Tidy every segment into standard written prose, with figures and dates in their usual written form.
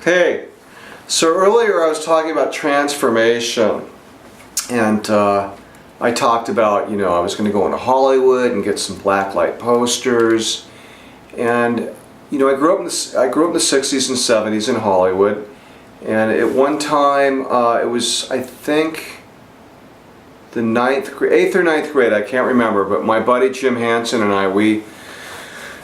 Hey, so earlier I was talking about transformation, and I talked about, I was going to go into Hollywood and get some blacklight posters, and I grew up in the 60s and 70s in Hollywood, and at one time it was, I think, the 8th or 9th grade, I can't remember, but my buddy Jim Hansen and I, we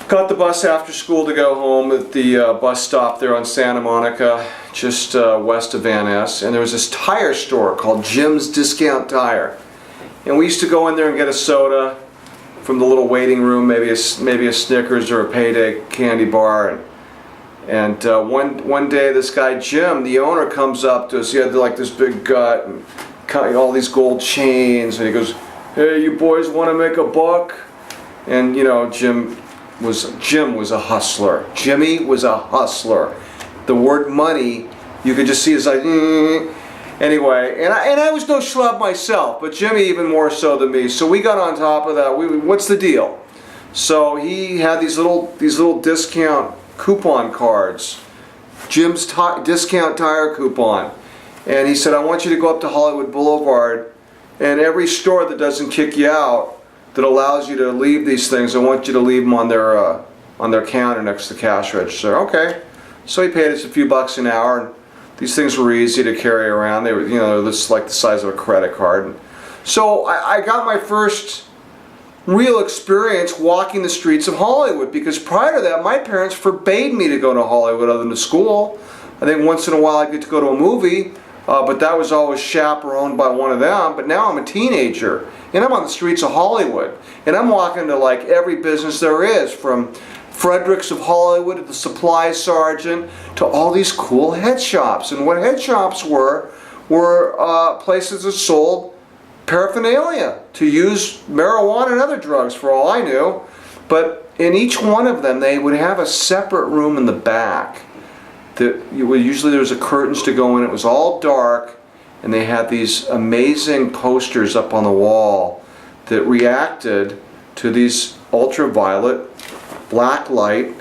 got the bus after school to go home at the bus stop there on Santa Monica, just west of Van Ness, and there was this tire store called Jim's Discount Tire, and we used to go in there and get a soda from the little waiting room, maybe a Snickers or a Payday candy bar, and one day this guy Jim, the owner, comes up to us. He had like this big gut and all these gold chains, and he goes, "Hey, you boys want to make a buck?" And Jim was a hustler. Jimmy was a hustler. The word money, you could just see his like, Anyway, and I was no schlub myself, but Jimmy even more so than me. So we got on top of that. What's the deal? So he had these little discount coupon cards, Jim's discount tire coupon, and he said, "I want you to go up to Hollywood Boulevard, and every store that doesn't kick you out, that allows you to leave these things, I want you to leave them on their counter next to the cash register." Okay, so he paid us a few bucks an hour, and these things were easy to carry around. They were, this like the size of a credit card. And so I got my first real experience walking the streets of Hollywood, because prior to that, my parents forbade me to go to Hollywood other than to school. I think once in a while I'd get to go to a movie, but that was always chaperoned by one of them. But now I'm a teenager, and I'm on the streets of Hollywood, and I'm walking to like every business there is, from Fredericks of Hollywood to the Supply Sergeant to all these cool head shops. And what head shops were places that sold paraphernalia to use marijuana and other drugs, for all I knew. But in each one of them, they would have a separate room in the back. Usually there was a curtains to go in. It was all dark, and they had these amazing posters up on the wall that reacted to these ultraviolet black light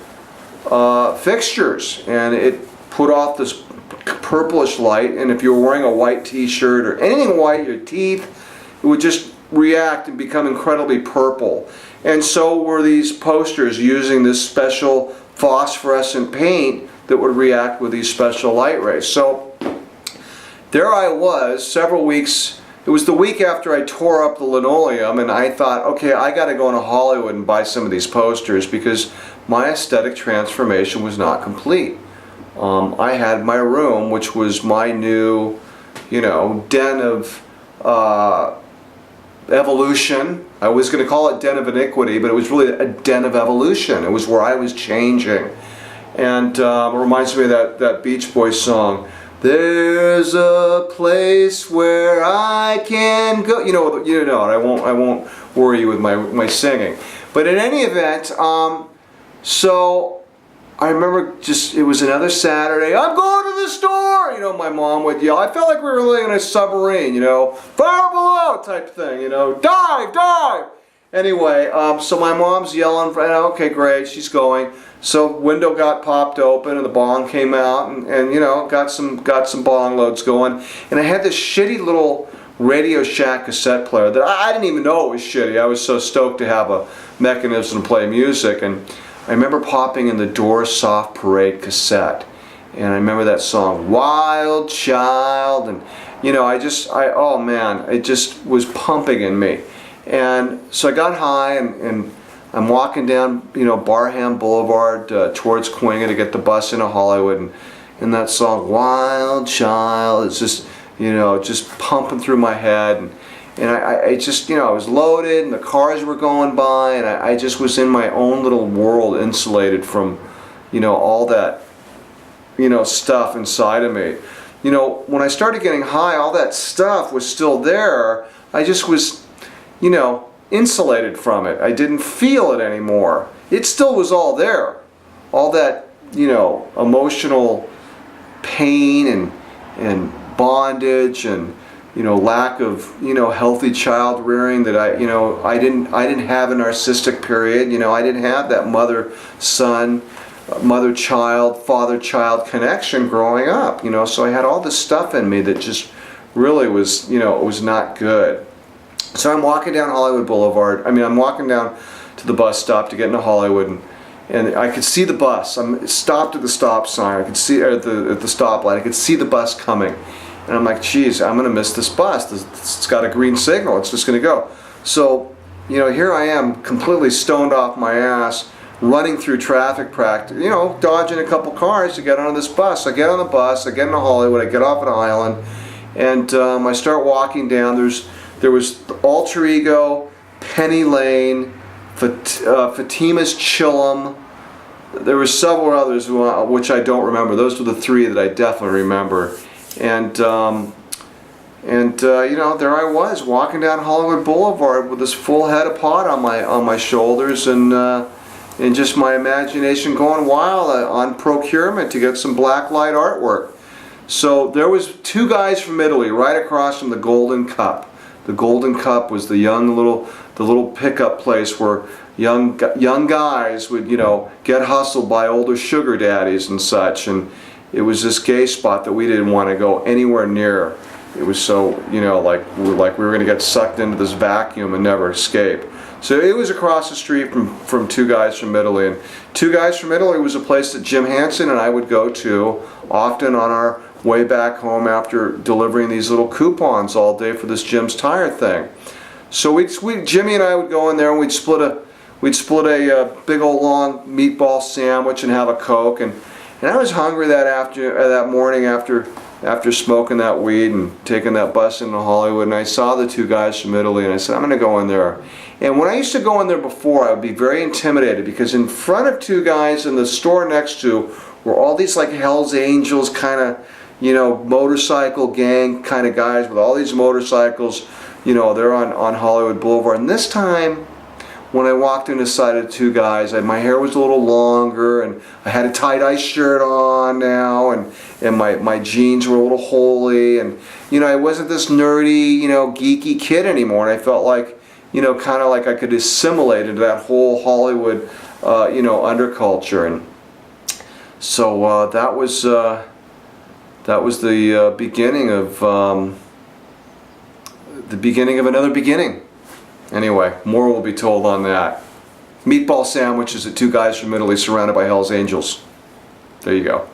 fixtures, and it put off this purplish light, and if you were wearing a white t-shirt or anything white, your teeth, it would just react and become incredibly purple. And so were these posters using this special phosphorescent paint that would react with these special light rays. So there I was, several weeks. It was the week after I tore up the linoleum, and I thought, okay, I got to go into Hollywood and buy some of these posters, because my aesthetic transformation was not complete. I had my room, which was my new, den of evolution. I was going to call it den of iniquity, but it was really a den of evolution. It was where I was changing. And it reminds me of that Beach Boys song, "There's a place where I can go." You know it. I won't worry you with my singing. But in any event, so I remember it was another Saturday. "I'm going to the store!" My mom would yell. I felt like we were really in a submarine, fire below type thing, dive! Anyway, so my mom's yelling, okay, great, she's going. So window got popped open, and the bong came out, and got some bong loads going. And I had this shitty little Radio Shack cassette player that I didn't even know it was shitty. I was so stoked to have a mechanism to play music. And I remember popping in the Doors Soft Parade cassette, and I remember that song, "Wild Child," and oh man, it just was pumping in me. And so I got high, and I'm walking down, Barham Boulevard towards Quinga to get the bus into Hollywood, and that song, "Wild Child," it's just, just pumping through my head, and I just, I was loaded, and the cars were going by, and I just was in my own little world, insulated from, all that, stuff inside of me. When I started getting high, all that stuff was still there. I just was, insulated from it. I didn't feel it anymore. It still was all there. All that, emotional pain and bondage and, lack of, healthy child rearing that I didn't have a narcissistic period. I didn't have that mother-son mother-child, father-child connection growing up, you know. So I had all this stuff in me that just really was, you know, it was not good. So I'm walking down Hollywood Boulevard. I mean, I'm walking down to the bus stop to get into Hollywood, and I could see the bus. I'm stopped at the stop sign. I could see at the stoplight. I could see the bus coming, and I'm like, geez, I'm gonna miss this bus. It's got a green signal. It's just gonna go. So, you know, here I am, completely stoned off my ass, running through traffic practice, you know, dodging a couple cars to get on this bus. I get on the bus, I get into Hollywood, I get off at Island, and I start walking down. There was Alter Ego, Penny Lane, Fatima's Chillum. There were several others which I don't remember. Those were the three that I definitely remember. And you know, there I was walking down Hollywood Boulevard with this full head of pot on my shoulders, and just my imagination going wild on procurement to get some blacklight artwork. So there was two guys from Italy right across from the Golden Cup. The Golden Cup was the little pickup place where young guys would, you know, get hustled by older sugar daddies and such, and it was this gay spot that we didn't want to go anywhere near. It was so, you know, like we were going to get sucked into this vacuum and never escape. So it was across the street from Two Guys from Italy. And Two Guys from Italy was a place that Jim Hansen and I would go to often on our way back home after delivering these little coupons all day for this Jim's Tire thing. So Jimmy and I would go in there and we'd split a big old long meatball sandwich and have a Coke. And I was hungry that morning after smoking that weed and taking that bus into Hollywood, and I saw the Two Guys from Italy, and I said, I'm going to go in there. And when I used to go in there before, I would be very intimidated, because in front of Two Guys in the store next to were all these like Hell's Angels kind of, you know, motorcycle gang kind of guys with all these motorcycles, you know, they're on Hollywood Boulevard. And this time, when I walked in the side of Two Guys, my hair was a little longer, and I had a tie-dye shirt on now, and my jeans were a little holy, and, you know, I wasn't this nerdy, you know, geeky kid anymore, and I felt like, you know, kind of like I could assimilate into that whole Hollywood, you know, underculture. And so that was the beginning of another beginning. Anyway, more will be told on that. Meatball sandwiches at Two Guys from Italy surrounded by Hell's Angels. There you go.